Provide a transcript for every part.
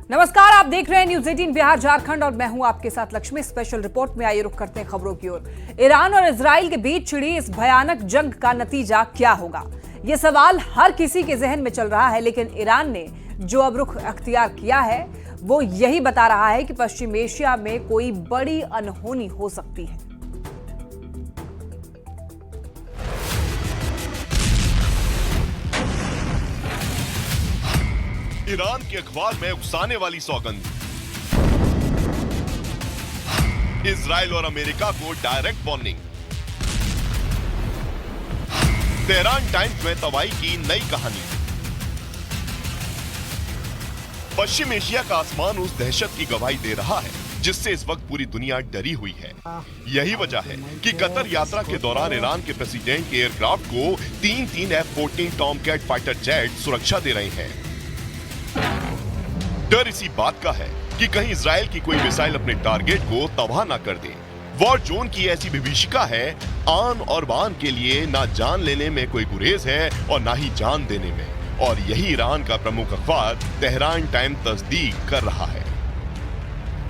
नमस्कार, आप देख रहे हैं न्यूज 18 बिहार झारखंड और मैं हूं आपके साथ लक्ष्मी। स्पेशल रिपोर्ट में आइए रुख करते हैं खबरों की ओर। ईरान और इजराइल के बीच छिड़ी इस भयानक जंग का नतीजा क्या होगा, ये सवाल हर किसी के जहन में चल रहा है। लेकिन ईरान ने जो अब रुख अख्तियार किया है वो यही बता रहा है कि पश्चिम एशिया में कोई बड़ी अनहोनी हो सकती है। ईरान के अखबार में उकसाने वाली सौगंध, इजराइल और अमेरिका को डायरेक्ट वार्निंग, तेहरान टाइम्स में तबाही की नई कहानी। पश्चिम एशिया का आसमान उस दहशत की गवाही दे रहा है जिससे इस वक्त पूरी दुनिया डरी हुई है। यही वजह है कि कतर यात्रा के दौरान ईरान के प्रेसिडेंट के एयरक्राफ्ट को तीन F-14 टॉमकैट फाइटर जेट सुरक्षा दे रहे हैं। डर इसी बात का है कि कहीं इजराइल की कोई मिसाइल अपने टारगेट को तबाह ना कर दे। वॉर जोन की ऐसी विभीषिका है, आन और बान के लिए ना जान लेने में कोई गुरेज है और ना ही जान देने में। और यही ईरान का प्रमुख अखबार तेहरान टाइम्स तस्दीक कर रहा है।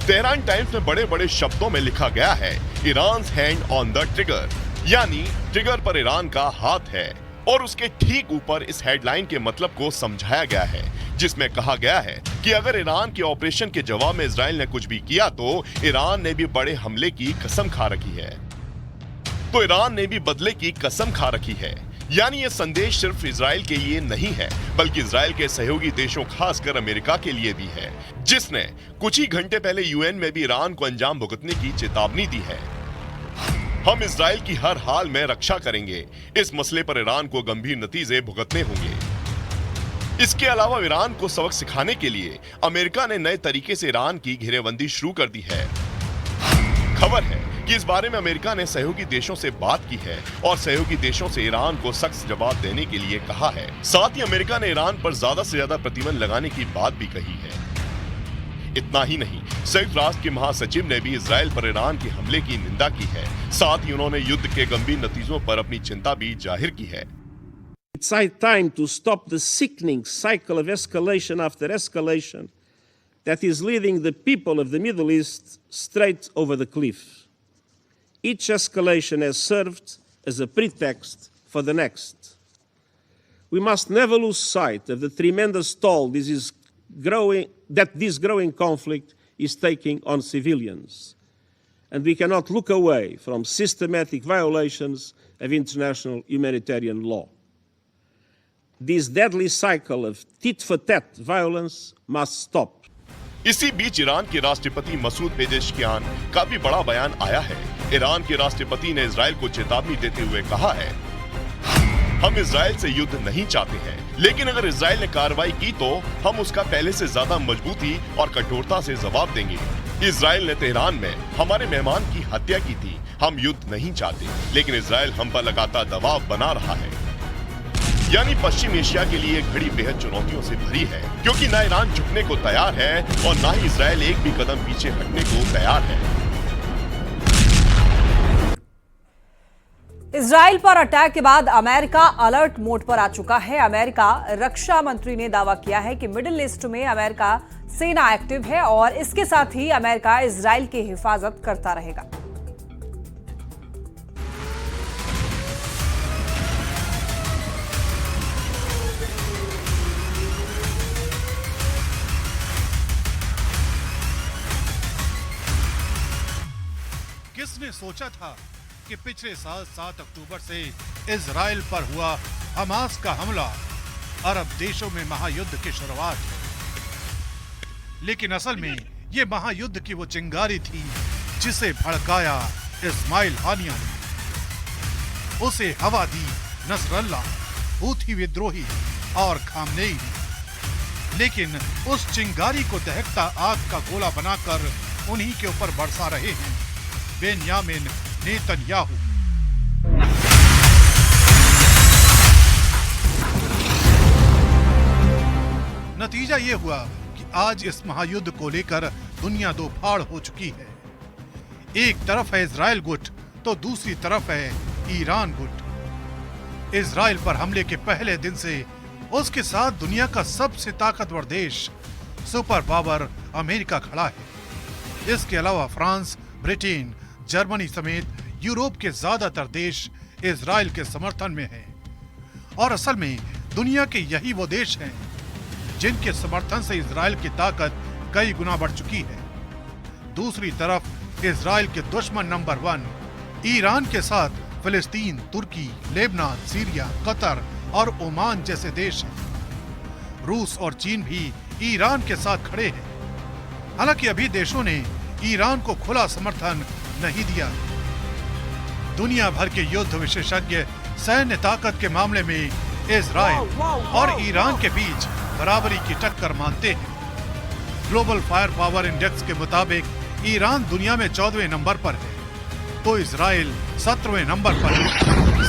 तेहरान टाइम्स में बड़े बड़े शब्दों में लिखा गया है, Iran's hand on the trigger, यानी ट्रिगर पर ईरान का हाथ है। और उसके ठीक ऊपर इस हेडलाइन के मतलब को समझाया गया है, जिसमें कहा गया है कि अगर ईरान के ऑपरेशन के जवाब में इजराइल ने कुछ भी किया तो ईरान ने भी बड़े हमले की कसम खा रखी है। तो ईरान ने भी बदले की कसम खा रखी है। यानी ये संदेश सिर्फ इजराइल के लिए नहीं है, बल्कि इजराइल के सहयोगी देशों खासकर अमेरिका के लिए भी है, जिसने कुछ ही घंटे पहले यूएन में भी ईरान को अंजाम भुगतने की चेतावनी दी है। हम इजराइल की हर हाल में रक्षा करेंगे। इस मसले पर ईरान को गंभीर नतीजे भुगतने होंगे। इसके अलावा ईरान को सबक सिखाने के लिए अमेरिका ने नए तरीके से ईरान की घेरेबंदी शुरू कर दी है। खबर है कि इस बारे में अमेरिका ने सहयोगी देशों से बात की है और सहयोगी देशों से ईरान को सख्त जवाब देने के लिए कहा है। साथ ही अमेरिका ने ईरान पर ज्यादा से ज्यादा प्रतिबंध लगाने की बात भी कही है। इतना ही नहीं, संयुक्त राष्ट्र के महासचिव ने भी इजराइल पर ईरान के हमले की निंदा की है। साथ ही उन्होंने युद्ध के गंभीर नतीजों पर अपनी चिंता भी जाहिर की है। It's high time to stop the sickening cycle of escalation after escalation that is leading the people of the Middle East straight over the cliff. Each escalation has served as a pretext for the next. We must never lose sight of the tremendous toll that this growing conflict is taking on civilians. And we cannot look away from systematic violations of international humanitarian law. This deadly cycle of tit-for-tat violence must stop. इसी बीच Iran के राष्ट्रपति Masoud Pezeshkian का भी बड़ा बयान आया है। Iran के राष्ट्रपति ने इजराइल को चेतावनी देते हुए कहा है, हम इजराइल से युद्ध नहीं चाहते हैं, लेकिन अगर इजराइल ने कार्रवाई की तो हम उसका पहले से ज्यादा मजबूती और कठोरता से जवाब देंगे। इजराइल ने तेहरान में हमारे मेहमान की हत्या की थी। हम युद्ध नहीं चाहते, लेकिन इजराइल हम पर लगातार दबाव बना रहा है। यानी पश्चिम एशिया के लिए घड़ी बेहद चुनौतियों से भरी है, क्योंकि ना ईरान झुकने को तैयार है और ना ही इजराइल एक भी कदम पीछे हटने को तैयार है। इजराइल पर अटैक के बाद अमेरिका अलर्ट मोड पर आ चुका है। अमेरिका रक्षा मंत्री ने दावा किया है कि मिडिल ईस्ट में अमेरिका सेना एक्टिव है और इसके साथ ही अमेरिका इजराइल की हिफाजत करता रहेगा। किसने सोचा था कि पिछले साल 7 अक्टूबर से इजराइल पर हुआ हमास का हमला अरब देशों में महायुद्ध की शुरुआत है। लेकिन असल में ये महायुद्ध की वो चिंगारी थी जिसे भड़काया इस्माइल हानिया ने। उसे हवा दी नसरल्ला, हूथी विद्रोही और खामनेई ने। लेकिन उस चिंगारी को दहकता आग का गोला बनाकर उन्हीं के ऊपर बरसा रहे हैं बेन्यामिन नेतन्याहू। नतीजा ये हुआ कि आज इस महायुद्ध को लेकर दुनिया दो फाड़ हो चुकी है। एक तरफ है इजराइल गुट तो दूसरी तरफ है ईरान गुट। इजराइल पर हमले के पहले दिन से उसके साथ दुनिया का सबसे ताकतवर देश सुपर पावर अमेरिका खड़ा है। इसके अलावा फ्रांस, ब्रिटेन, जर्मनी समेत यूरोप के ज्यादातर देश इजराइल के समर्थन में हैं। और असल में दुनिया के यही वो देश हैं जिनके समर्थन से इजराइल की ताकत कई गुना बढ़ चुकी है। दूसरी तरफ इजराइल के दुश्मन नंबर 1 ईरान के साथ फिलिस्तीन, तुर्की, लेबनान, सीरिया, कतर और ओमान जैसे देश हैं। रूस और चीन भी ईरान के साथ खड़े हैं। हालांकि अभी देशों ने ईरान को खुला समर्थन नहीं दिया। दुनिया भर के युद्ध विशेषज्ञ सैन्य ताकत के मामले में इजराइल और ईरान के बीच बराबरी की टक्कर मानते हैं। ग्लोबल फायर पावर इंडेक्स के मुताबिक ईरान दुनिया में 14वें नंबर पर है, तो इजराइल 17वें नंबर पर है।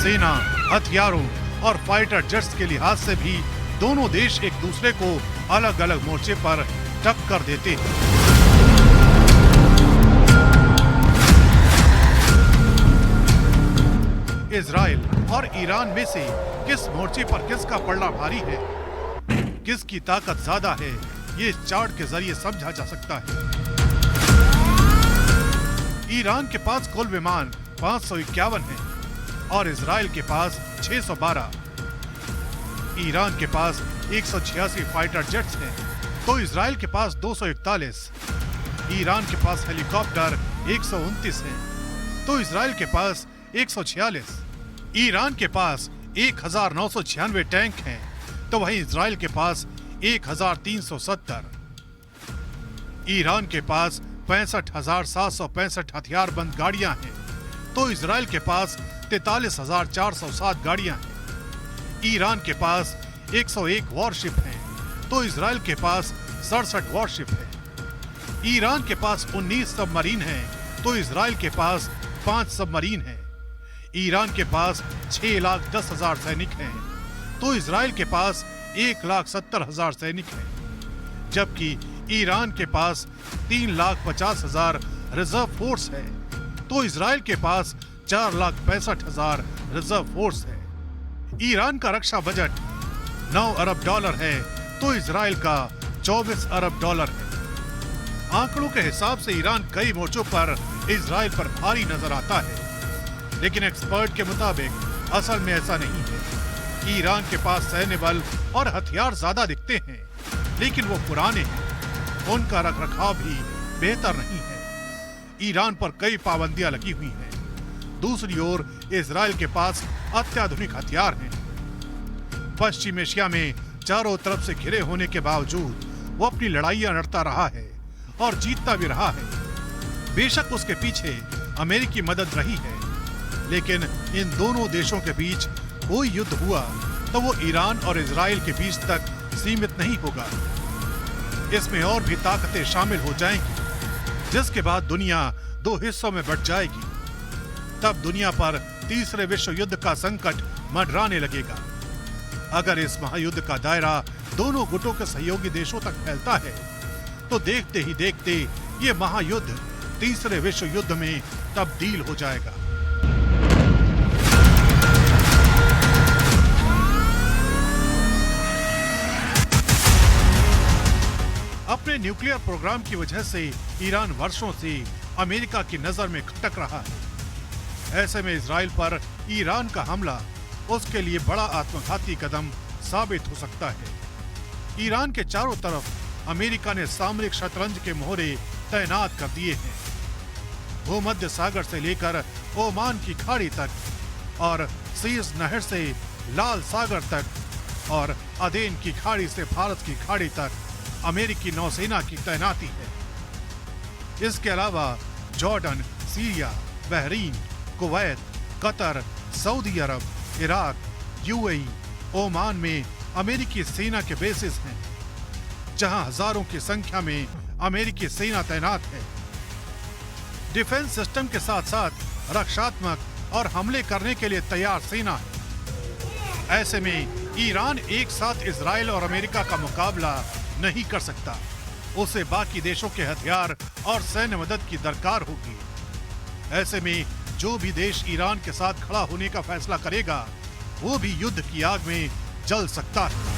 सेना, हथियारों और फाइटर जेट्स के लिहाज से भी दोनों देश एक दूसरे को अलग अलग मोर्चे पर टक्कर देते हैं। इजराइल और ईरान में से किस मोर्चे पर किसका पलड़ा भारी है, किसकी ताकत ज्यादा है, ये इस चार्ट के जरिए समझा जा सकता है। ईरान के पास कुल विमान 551 हैं और इजराइल के पास 612। ईरान के पास 186 फाइटर जेट्स हैं, तो इजराइल के पास 241। ईरान के पास हेलीकॉप्टर 129 हैं, तो इजराइल के पास 146। ईरान के पास 1996 टैंक हैं, तो वहीं इजराइल के पास 1370। ईरान के पास 65,765 हथियारबंद गाड़ियां हैं, तो इजराइल के पास 43,407 गाड़ियां हैं। ईरान के पास 101 वॉरशिप हैं, तो इजराइल के पास 67 वॉरशिप हैं। ईरान के पास 19 सबमरीन हैं, तो इजराइल के पास 5 सबमरीन हैं। ईरान के पास 6,10,000 सैनिक हैं, तो इजराइल के पास 1,70,000 सैनिक हैं। जबकि ईरान के पास 3,50,000 रिजर्व फोर्स है, तो इजराइल के पास 4,65,000 रिजर्व फोर्स है। ईरान का रक्षा बजट 9 अरब डॉलर है, तो इजराइल का 24 अरब डॉलर है। आंकड़ों के हिसाब से ईरान कई मोर्चों पर इजराइल पर भारी नजर आता है, लेकिन एक्सपर्ट के मुताबिक असल में ऐसा नहीं है। ईरान के पास सैन्य बल और हथियार ज्यादा दिखते हैं, लेकिन वो पुराने हैं, उनका रखरखाव भी बेहतर नहीं है। ईरान पर कई पाबंदियां लगी हुई हैं। दूसरी ओर इजराइल के पास अत्याधुनिक हथियार हैं। पश्चिम एशिया में चारों तरफ से घिरे होने के बावजूद वो अपनी लड़ाइयां लड़ता रहा है और जीतता भी रहा है। बेशक उसके पीछे अमेरिकी मदद रही है, लेकिन इन दोनों देशों के बीच कोई युद्ध हुआ तो वो ईरान और इजराइल के बीच तक सीमित नहीं होगा। इसमें और भी ताकतें शामिल हो जाएंगी, जिसके बाद दुनिया 2 हिस्सों में बंट जाएगी। तब दुनिया पर तीसरे विश्व युद्ध का संकट मंडराने लगेगा। अगर इस महायुद्ध का दायरा दोनों गुटों के सहयोगी देशों तक फैलता है, तो देखते ही देखते ये महायुद्ध तीसरे विश्व युद्ध में तब्दील हो जाएगा। अपने न्यूक्लियर प्रोग्राम की वजह से ईरान वर्षों से अमेरिका की नजर में खटक रहा है। ऐसे में इजराइल पर ईरान का हमला उसके लिए बड़ा आत्मघाती कदम साबित हो सकता है। ईरान के चारों तरफ अमेरिका ने सामरिक शतरंज के मोहरे तैनात कर दिए हैं। भूमध्य सागर से लेकर ओमान की खाड़ी तक और सीज नहर से लाल सागर तक और अदेन की खाड़ी से भारत की खाड़ी तक अमेरिकी नौसेना की तैनाती है। इसके अलावा Jordan, Syria, Bahrain, Kuwait, Qatar, Saudi Arab, Iraq, UAE, Oman में अमेरिकी सेना के बेसिस हैं, जहां हजारों की संख्या में अमेरिकी सेना तैनात है। डिफेंस सिस्टम के साथ साथ रक्षात्मक और हमले करने के लिए तैयार सेना है। ऐसे में ईरान एक साथ इजराइल और अमेरिका का मुकाबला नहीं कर सकता। उसे बाकी देशों के हथियार और सैन्य मदद की दरकार होगी। ऐसे में जो भी देश ईरान के साथ खड़ा होने का फैसला करेगा, वो भी युद्ध की आग में जल सकता है।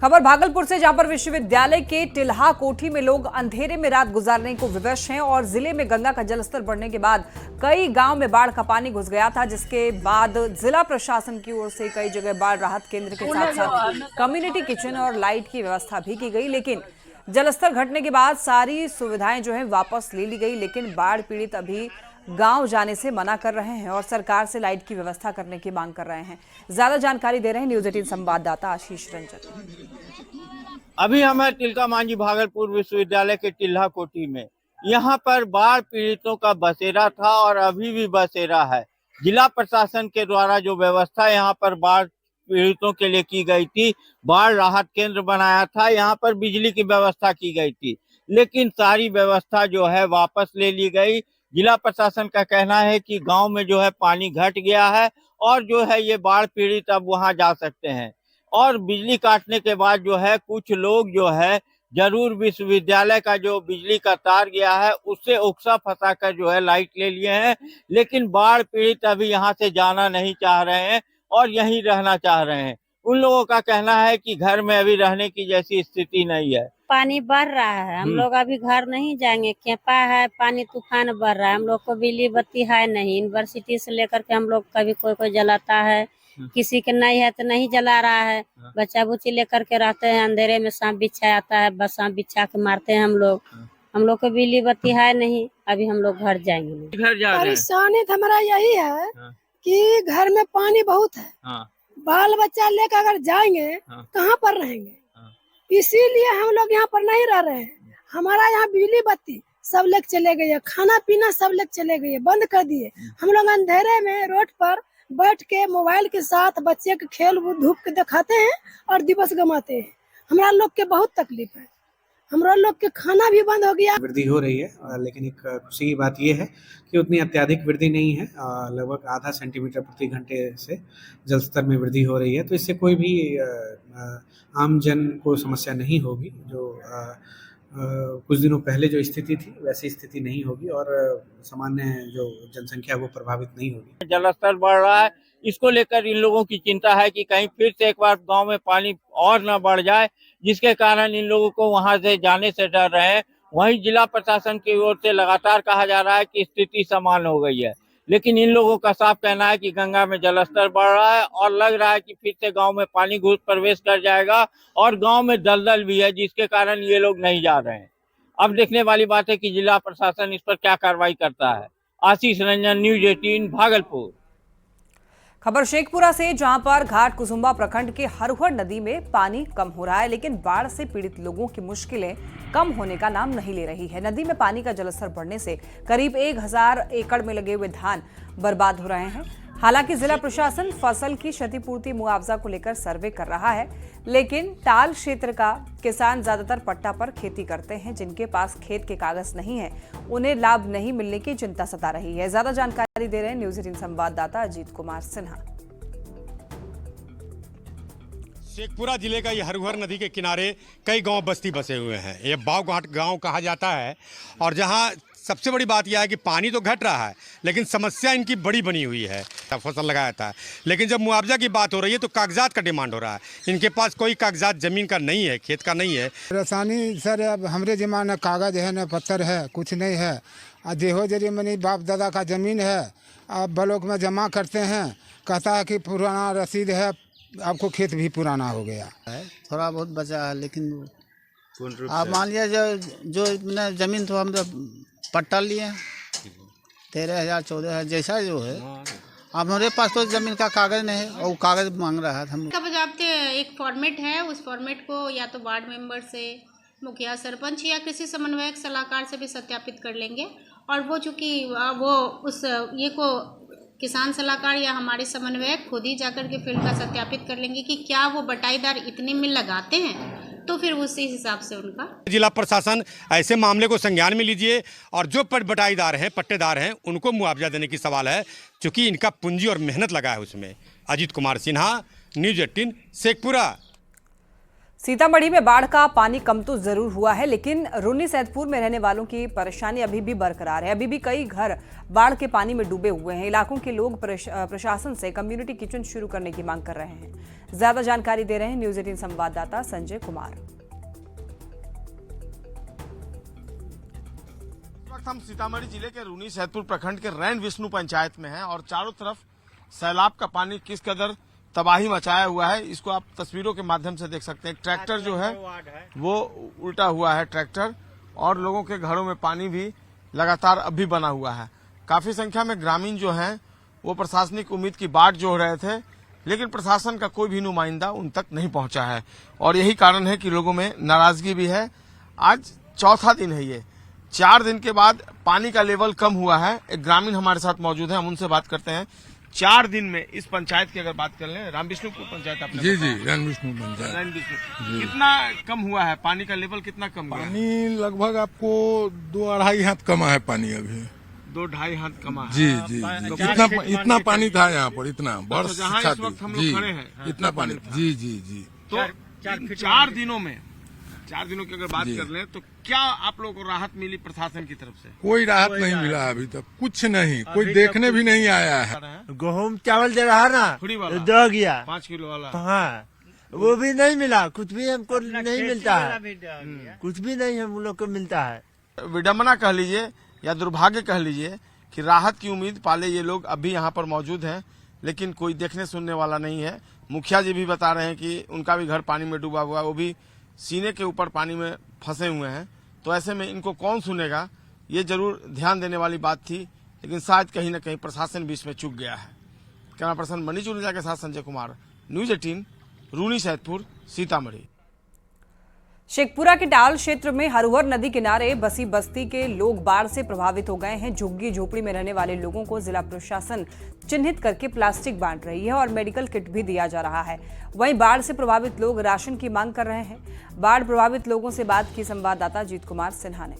खबर भागलपुर से, जहां पर विश्वविद्यालय के टिल्हा कोठी में लोग अंधेरे में रात गुजारने को विवश हैं और जिले में गंगा का जलस्तर बढ़ने के बाद कई गांव में बाढ़ का पानी घुस गया था, जिसके बाद जिला प्रशासन की ओर से कई जगह बाढ़ राहत केंद्र के साथ साथ कम्युनिटी किचन और लाइट की व्यवस्था भी की गई। लेकिन जलस्तर घटने के बाद सारी सुविधाएं जो है वापस ले ली गई, लेकिन बाढ़ पीड़ित अभी गांव जाने से मना कर रहे हैं और सरकार से लाइट की व्यवस्था करने की मांग कर रहे हैं। ज्यादा जानकारी दे रहे हैं न्यूज 18 संवाददाता आशीष रंजन। अभी हमें तिलका मांझी भागलपुर विश्वविद्यालय के टिल्हा कोठी में, यहाँ पर बाढ़ पीड़ितों का बसेरा था और अभी भी बसेरा है। जिला प्रशासन के द्वारा जो व्यवस्था यहाँ पर बाढ़ पीड़ितों के लिए की गई थी, बाढ़ राहत केंद्र बनाया था, यहाँ पर बिजली की व्यवस्था की गई थी, लेकिन सारी व्यवस्था जो है वापस ले ली गई। जिला प्रशासन का कहना है कि गांव में जो है पानी घट गया है और जो है ये बाढ़ पीड़ित अब वहां जा सकते हैं। और बिजली काटने के बाद जो है कुछ लोग जो है जरूर विश्वविद्यालय का जो बिजली का तार गया है उससे उकसा फंसा कर जो है लाइट ले लिए हैं, लेकिन बाढ़ पीड़ित अभी यहाँ से जाना नहीं चाह रहे हैं और यहीं रहना चाह रहे हैं। उन लोगों का कहना है कि घर में अभी रहने की जैसी स्थिति नहीं है। पानी बढ़ रहा है, हम लोग अभी घर नहीं जाएंगे, खेपा है, पानी तूफान बढ़ रहा है, हम लोग को बिजली बत्ती है नहीं। यूनिवर्सिटी से लेकर के हम लोग कभी कोई जलाता है, किसी के नहीं है तो नहीं जला रहा है। बच्चा बुच्ची लेकर के रहते हैं, अंधेरे में सांप बिच्छा आता है, बस सांप बिच्छा के मारते हैं हम लोग को बिजली बत्ती है नहीं। अभी हम लोग घर जाएंगे। घर जा रहे हैं। परेशानी तो हमारा यही है कि घर में पानी बहुत है, बाल बच्चा लेकर अगर जाएंगे कहाँ पर रहेंगे, इसीलिए हम लोग यहाँ पर नहीं रह रहे हैं। हमारा यहाँ बिजली बत्ती सब लेक चले गए है, खाना पीना सब लेक चले गए, बंद कर दिए। हम लोग अंधेरे में रोड पर बैठ के मोबाइल के साथ बच्चे के खेल धूप के दिखाते हैं और दिवस गमाते हैं। हमारा लोग के बहुत तकलीफ है, हमारा लोग के खाना भी बंद हो गया। वृद्धि हो रही है, लेकिन एक खुशी की बात यह है कि उतनी अत्यधिक वृद्धि नहीं है। लगभग आधा सेंटीमीटर प्रति घंटे से जल स्तर में वृद्धि हो रही है, तो इससे कोई भी आम जन को समस्या नहीं होगी। जो कुछ दिनों पहले जो स्थिति थी वैसी स्थिति नहीं होगी और सामान्य जो जनसंख्या वो प्रभावित नहीं होगी। जलस्तर बढ़ रहा है, इसको लेकर इन लोगों की चिंता है कि कहीं फिर से एक बार गांव में पानी और न बढ़ जाए, जिसके कारण इन लोगों को वहां से जाने से डर रहे हैं। वहीं जिला प्रशासन की ओर से लगातार कहा जा रहा है कि स्थिति समान हो गई है, लेकिन इन लोगों का साफ कहना है कि गंगा में जलस्तर बढ़ रहा है और लग रहा है कि फिर से गांव में पानी घुस प्रवेश कर जाएगा और गांव में दलदल भी है, जिसके कारण ये लोग नहीं जा रहे हैं। अब देखने वाली बात है कि जिला प्रशासन इस पर क्या कार्रवाई करता है। आशीष रंजन, न्यूज 18 भागलपुर। खबर शेखपुरा से, जहां पर घाट कुसुम्बा प्रखंड के हरहुर नदी में पानी कम हो रहा है, लेकिन बाढ़ से पीड़ित लोगों की मुश्किलें कम होने का नाम नहीं ले रही है। नदी में पानी का जलस्तर बढ़ने से करीब 1000 एकड़ में लगे हुए धान बर्बाद हो रहे हैं। हालांकि जिला प्रशासन फसल की क्षतिपूर्ति मुआवजा को लेकर सर्वे कर रहा है, लेकिन ताल क्षेत्र का किसान ज्यादातर पट्टा पर खेती करते हैं। जिनके पास खेत के कागज नहीं है, उन्हें लाभ नहीं मिलने की चिंता सता रही है। ज्यादा जानकारी दे रहे हैं न्यूज 18 संवाददाता अजीत कुमार सिन्हा। शेखपुरा जिले का ये हरहुर नदी के किनारे कई गांव बस्ती बसे हुए हैं। ये बावघाट गांव कहा जाता है और जहां सबसे बड़ी बात यह है कि पानी तो घट रहा है, लेकिन समस्या इनकी बड़ी बनी हुई है। फसल लगाया था, लेकिन जब मुआवजा की बात हो रही है तो कागजात का डिमांड हो रहा है। इनके पास कोई कागजात जमीन का नहीं है, खेत का नहीं है। परेशानी सर, अब हमरे जमाना न कागज है न पत्थर है, कुछ नहीं है। देहो जरिए मनी बाप दादा का ज़मीन है, अब ब्लॉक में जमा करते हैं, कहता है कि पुराना रसीद है, आपको खेत भी पुराना हो गया है। थोड़ा बहुत बचा है, लेकिन आप मान लिया जो जमीन तो हम पट्टा लिए 13,000 14,000 जैसा जो है। अब हमारे पास तो जमीन का कागज नहीं है और कागज मांग रहा है। हम आप एक फॉर्मेट है, उस फॉर्मेट को या तो वार्ड मेंबर से, मुखिया, सरपंच या कृषि समन्वयक सलाहकार से भी सत्यापित कर लेंगे। और वो चूँकि वो उस ये को किसान सलाहकार या हमारे समन्वयक खुद ही जाकर के फील्ड का सत्यापित कर लेंगे कि क्या वो बटाईदार इतने में लगाते हैं, तो फिर उसी हिसाब से उनका। जिला प्रशासन ऐसे मामले को संज्ञान में लीजिए और जो बटाईदार हैं, पट्टेदार हैं, उनको मुआवजा देने की सवाल है, क्योंकि इनका पूंजी और मेहनत लगा है उसमें। अजीत कुमार सिन्हा, न्यूज 18 शेखपुरा। सीतामढ़ी में बाढ़ का पानी कम तो जरूर हुआ है, लेकिन रूनी सैदपुर में रहने वालों की परेशानी अभी भी बरकरार है। अभी भी कई घर बाढ़ के पानी में डूबे हुए हैं। इलाकों के लोग प्रशासन से कम्युनिटी किचन शुरू करने की मांग कर रहे हैं। ज्यादा जानकारी दे रहे हैं न्यूज 18 संवाददाता संजय कुमार। इस वक्त हम सीतामढ़ी जिले के रूनी सैदपुर प्रखंड के रैन विष्णु पंचायत में हैं और चारों तरफ सैलाब का पानी किस कदर तबाही मचाया हुआ है, इसको आप तस्वीरों के माध्यम से देख सकते हैं। ट्रैक्टर जो है वो उल्टा हुआ है ट्रैक्टर, और लोगों के घरों में पानी भी लगातार अब भी बना हुआ है। काफी संख्या में ग्रामीण जो हैं वो प्रशासनिक उम्मीद की बाट जोड़ रहे थे, लेकिन प्रशासन का कोई भी नुमाइंदा उन तक नहीं पहुंचा है और यही कारण है कि लोगों में नाराजगी भी है। आज चौथा दिन है ये, 4 दिन के बाद पानी का लेवल कम हुआ है। एक ग्रामीण हमारे साथ मौजूद है, हम उनसे बात करते हैं। 4 दिन में इस पंचायत की अगर बात कर लें, राम विष्णुपुर पंचायत आपने जी रैन विष्णु पंचायत, रैन विष्णु, कितना कम हुआ है पानी का लेवल? कितना कम हुआ है? पानी लगभग आपको 2-2.5 हाथ कमा है पानी अभी। 2-2.5 हाथ कमा है। जी इतना पानी था यहाँ पर, इतना वर्ष जहाँ इस वक्त हम लोग खड़े हैं इतना पानी। जी तो 4 दिनों में 4 दिनों की अगर बात कर लें तो क्या आप लोगों को राहत मिली प्रशासन की तरफ से? कोई राहत नहीं मिला अभी तक, कुछ नहीं, कोई देखने भी नहीं आया है। गेहूँ चावल दे रहा ना, दे गया 5 किलो वाला, हाँ वो भी नहीं मिला, कुछ भी हमको नहीं मिलता है, कुछ भी नहीं हम लोग को मिलता है। विडम्बना कह लीजिए या दुर्भाग्य कह लीजिए कि राहत की उम्मीद पाले ये लोग अभी यहाँ पर मौजूद हैं, लेकिन कोई देखने सुनने वाला नहीं है। मुखिया जी भी बता रहे हैं कि उनका भी घर पानी में डूबा हुआ, वो भी सीने के ऊपर पानी में फंसे हुए हैं। तो ऐसे में इनको कौन सुनेगा, ये जरूर ध्यान देने वाली बात थी, लेकिन शायद कहीं न कहीं प्रशासन भी इसमें चूक गया है। कैमरा पर्सन मनीष उनिजा के साथ संजय कुमार, न्यूज 18, रूनी सैदपुर, सीतामढ़ी। शेखपुरा के टाल क्षेत्र में हरुहर नदी किनारे बसी बस्ती के लोग बाढ़ से प्रभावित हो गए हैं। झुग्गी झोपड़ी में रहने वाले लोगों को जिला प्रशासन चिन्हित करके प्लास्टिक बांट रही है और मेडिकल किट भी दिया जा रहा है। वहीं बाढ़ से प्रभावित लोग राशन की मांग कर रहे हैं। बाढ़ प्रभावित लोगों से बात की संवाददाता जीत कुमार सिन्हा ने।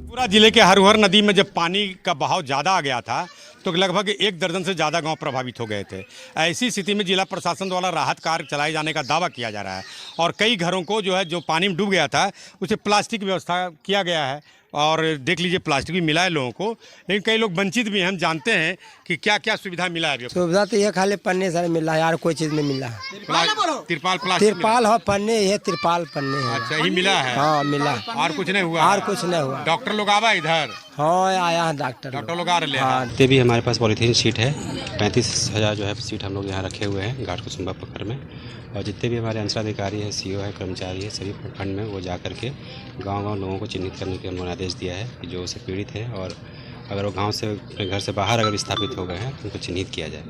पूरा जिले के हरुहर नदी में जब पानी का बहाव ज्यादा आ गया था तो लगभग 1 दर्जन से ज्यादा गांव प्रभावित हो गए थे। ऐसी स्थिति में जिला प्रशासन द्वारा राहत कार्य चलाए जाने का दावा किया जा रहा है और कई घरों को जो पानी में डूब गया था उसे प्लास्टिक की व्यवस्था किया गया है और देख लीजिए प्लास्टिक भी मिला है लोगों को, लेकिन कई लोग वंचित भी हैं। हम जानते हैं कि क्या क्या सुविधा मिला है। सुविधा तो ये खाली पन्ने सारे मिला है, यार कोई चीज नहीं मिला है। तिरपाल हो, पन्ने ये तिरपाल पन्ने है। अच्छा ही मिला है? हाँ मिला, और कुछ नहीं हुआ? और कुछ नहीं हुआ। डॉक्टर लोग आवा इधर? हाँ आया है डॉक्टर लोग आ रहे हैं। जितने भी हमारे पास पॉलीथीन शीट है 35,000 जो है सीट हम लोग यहाँ रखे हुए हैं घाट कुसुम्बा पकड़ में, और जितने भी हमारे अंचलाधिकारी है, सीओ है, कर्मचारी है, सभी प्रखंड में वो जा करके गांव-गांव लोगों को चिन्हित करने के उन्होंने आदेश दिया है कि जो उससे पीड़ित है और अगर वो गांव से अपने घर से बाहर अगर विस्थापित हो गए हैं तो उनको चिन्हित किया जाए।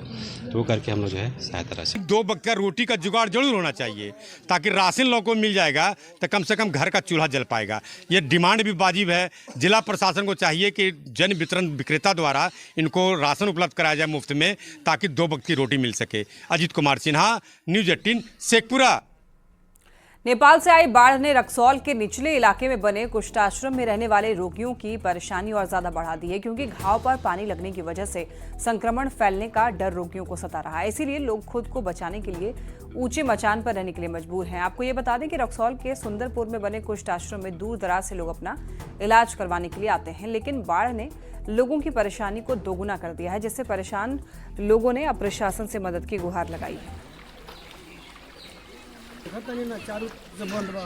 तो वो करके हम लोग जो है सहायता राशि 2 वक्त का रोटी का जुगाड़ जरूर होना चाहिए ताकि राशन लोगों को मिल जाएगा तो कम से कम घर का चूल्हा जल पाएगा। ये डिमांड भी वाजिब है। जिला प्रशासन को चाहिए कि जन वितरण विक्रेता द्वारा इनको राशन उपलब्ध कराया जाए मुफ्त में ताकि 2 वक्त की रोटी मिल सके। अजीत कुमार सिन्हा, न्यूज 18, शेखपुरा। नेपाल से आई बाढ़ ने रक्सौल के निचले इलाके में बने कुष्ठाश्रम में रहने वाले रोगियों की परेशानी और ज्यादा बढ़ा दी है, क्योंकि घाव पर पानी लगने की वजह से संक्रमण फैलने का डर रोगियों को सता रहा है। इसीलिए लोग खुद को बचाने के लिए ऊंचे मचान पर रहने के लिए मजबूर हैं। आपको ये बता दें कि रक्सौल के सुंदरपुर में बने कुष्ठाश्रम में दूर दराज से लोग अपना इलाज करवाने के लिए आते हैं, लेकिन बाढ़ ने लोगों की परेशानी को दोगुना कर दिया है, जिससे परेशान लोगों ने अब प्रशासन से मदद की गुहार लगाई है। चारू से बंद बा,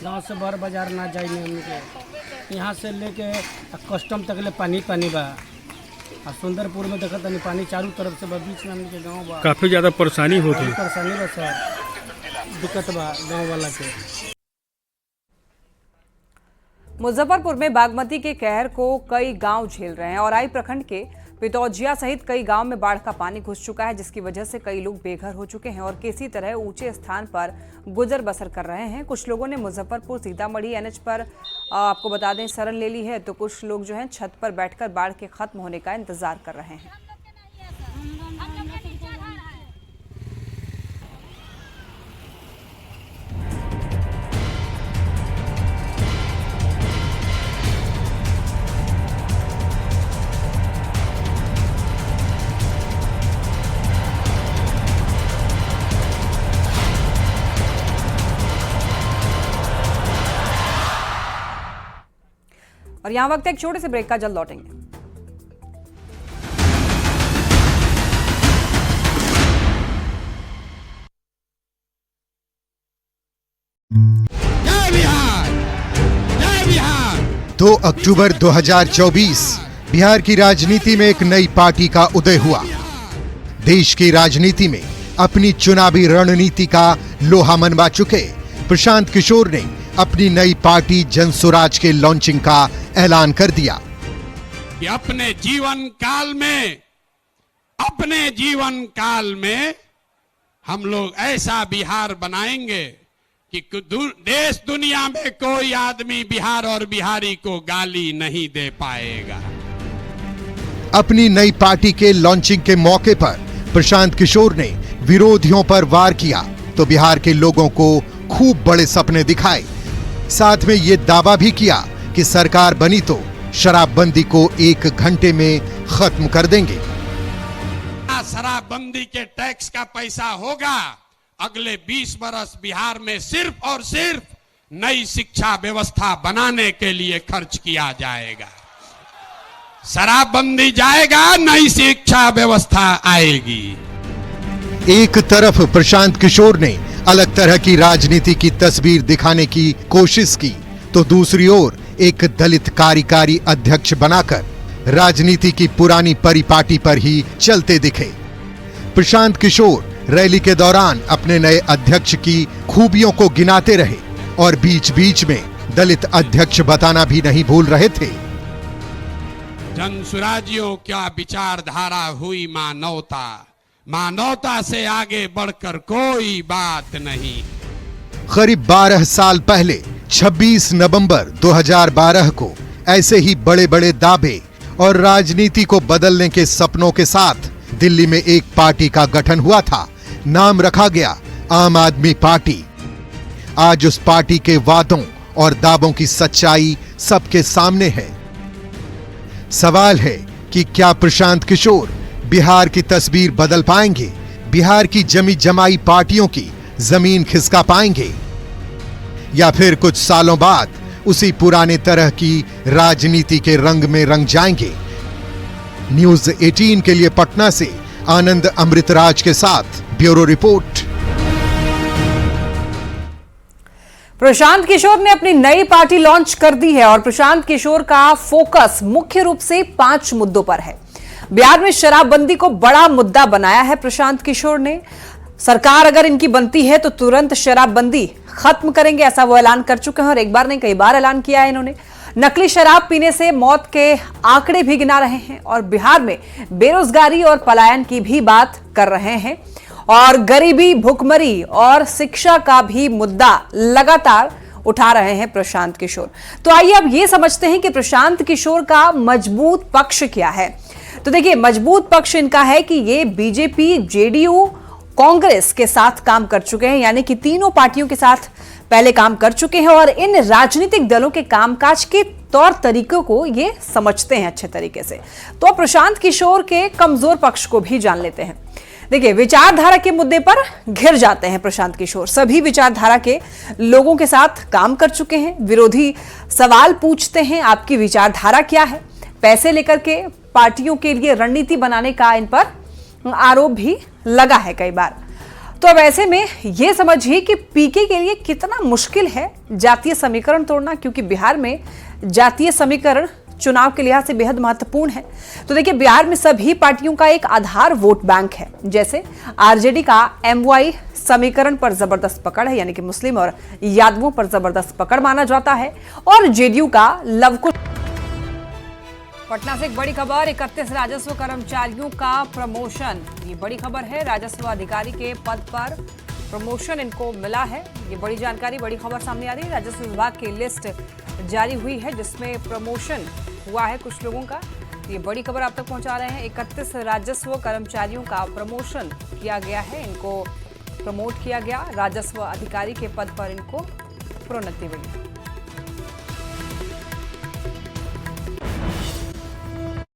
गाँव से बड़ बाजार ना जाए हमके, यहाँ से लेके कस्टम तक ले पानी बा। और सुंदरपुर में देखा तनी पानी चारों तरफ से बा, बीच में हमके गाँव बा। काफी ज्यादा परेशानी होती है। परेशानी बा सर, दिक्कत बा गाँव वाला के। मुजफ्फरपुर में बागमती के कहर को कई गांव झेल रहे हैं और आई प्रखंड के पितौजिया सहित कई गांव में बाढ़ का पानी घुस चुका है, जिसकी वजह से कई लोग बेघर हो चुके हैं और किसी तरह ऊंचे स्थान पर गुजर बसर कर रहे हैं। कुछ लोगों ने मुजफ्फरपुर सीतामढ़ी NH पर आपको बता दें शरण ले ली है, तो कुछ लोग जो हैं छत पर बैठकर बाढ़ के खत्म होने का इंतजार कर रहे हैं। और यहाँ वक्त एक छोटे से ब्रेक का, जल्द लौटेंगे। जय बिहार, जय बिहार। 2 अक्टूबर 2024 बिहार की राजनीति में एक नई पार्टी का उदय हुआ। देश की राजनीति में अपनी चुनावी रणनीति का लोहा मनवा चुके प्रशांत किशोर ने अपनी नई पार्टी जनसुराज के लॉन्चिंग का ऐलान कर दिया। कि अपने जीवन काल में हम लोग ऐसा बिहार बनाएंगे कि देश दुनिया में कोई आदमी बिहार और बिहारी को गाली नहीं दे पाएगा। अपनी नई पार्टी के लॉन्चिंग के मौके पर प्रशांत किशोर ने विरोधियों पर वार किया तो बिहार के लोगों को खूब बड़े सपने दिखाए। साथ में ये दावा भी किया कि सरकार बनी तो शराबबंदी को 1 घंटे में खत्म कर देंगे। शराबबंदी के टैक्स का पैसा होगा अगले 20 बरस बिहार में सिर्फ और सिर्फ नई शिक्षा व्यवस्था बनाने के लिए खर्च किया जाएगा। शराबबंदी जाएगा, नई शिक्षा व्यवस्था आएगी। एक तरफ प्रशांत किशोर ने अलग तरह की राजनीति की तस्वीर दिखाने की कोशिश की तो दूसरी ओर एक दलित कार्यकारी अध्यक्ष बनाकर राजनीति की पुरानी परिपाटी पर ही चलते दिखे। प्रशांत किशोर रैली के दौरान अपने नए अध्यक्ष की खूबियों को गिनाते रहे और बीच बीच में दलित अध्यक्ष बताना भी नहीं भूल रहे थे। जनसुराजियों क्या विचारधारा हुई मानवता, मानवता से आगे बढ़कर कोई बात नहीं। करीब 12 साल पहले 26 नवंबर 2012 को ऐसे ही बड़े बड़े दावे और राजनीति को बदलने के सपनों के साथ दिल्ली में एक पार्टी का गठन हुआ था। नाम रखा गया आम आदमी पार्टी। आज उस पार्टी के वादों और दावों की सच्चाई सबके सामने है। सवाल है कि क्या प्रशांत किशोर बिहार की तस्वीर बदल पाएंगे, बिहार की जमी जमाई पार्टियों की जमीन खिसका पाएंगे, या फिर कुछ सालों बाद उसी पुराने तरह की राजनीति के रंग में रंग जाएंगे। न्यूज़ 18 के लिए पटना से आनंद अमृतराज के साथ ब्यूरो रिपोर्ट। प्रशांत किशोर ने अपनी नई पार्टी लॉन्च कर दी है और प्रशांत किशोर का फोकस मुख्य रूप से 5 मुद्दों पर है। बिहार में शराबबंदी को बड़ा मुद्दा बनाया है प्रशांत किशोर ने। सरकार अगर इनकी बनती है तो तुरंत शराबबंदी खत्म करेंगे, ऐसा वो ऐलान कर चुके हैं और एक बार नहीं कई बार ऐलान किया है इन्होंने। नकली शराब पीने से मौत के आंकड़े भी गिना रहे हैं और बिहार में बेरोजगारी और पलायन की भी बात कर रहे हैं और गरीबी, भुखमरी और शिक्षा का भी मुद्दा लगातार उठा रहे हैं प्रशांत किशोर। तो आइए अब ये समझते हैं कि प्रशांत किशोर का मजबूत पक्ष क्या है। तो देखिए, मजबूत पक्ष इनका है कि ये बीजेपी, जेडीयू, कांग्रेस के साथ काम कर चुके हैं, यानी कि तीनों पार्टियों के साथ पहले काम कर चुके हैं और इन राजनीतिक दलों के कामकाज के तौर तरीकों को ये समझते हैं अच्छे तरीके से। तो प्रशांत किशोर के कमजोर पक्ष को भी जान लेते हैं। देखिए, विचारधारा के मुद्दे पर घिर जाते हैं प्रशांत किशोर। सभी विचारधारा के लोगों के साथ काम कर चुके हैं। विरोधी सवाल पूछते हैं, आपकी विचारधारा क्या है। पैसे लेकर के पार्टियों के लिए रणनीति बनाने का इन पर आरोप भी लगा है कई बार। तो अब ऐसे में यह समझिए कि पीके के लिए कितना मुश्किल है जातीय समीकरण तोड़ना, क्योंकि बिहार में जातीय समीकरण चुनाव के लिहाज से बेहद महत्वपूर्ण है। तो देखिए, बिहार में सभी पार्टियों का एक आधार वोट बैंक है। जैसे आरजेडी का एमवाई समीकरण पर जबरदस्त पकड़ है, यानी कि मुस्लिम और यादवों पर जबरदस्त पकड़ माना जाता है, और जेडीयू का लवकुश। पटना से एक बड़ी खबर, 31 राजस्व कर्मचारियों का प्रमोशन। ये बड़ी खबर है, राजस्व अधिकारी के पद पर प्रमोशन इनको मिला है। ये बड़ी जानकारी, बड़ी खबर सामने आ रही है। राजस्व विभाग की लिस्ट जारी हुई है जिसमें प्रमोशन हुआ है कुछ लोगों का। ये बड़ी खबर आप तक पहुंचा रहे हैं। 31 राजस्व कर्मचारियों का प्रमोशन किया गया है, इनको प्रमोट किया गया। राजस्व अधिकारी के पद पर इनको प्रोन्नति मिली।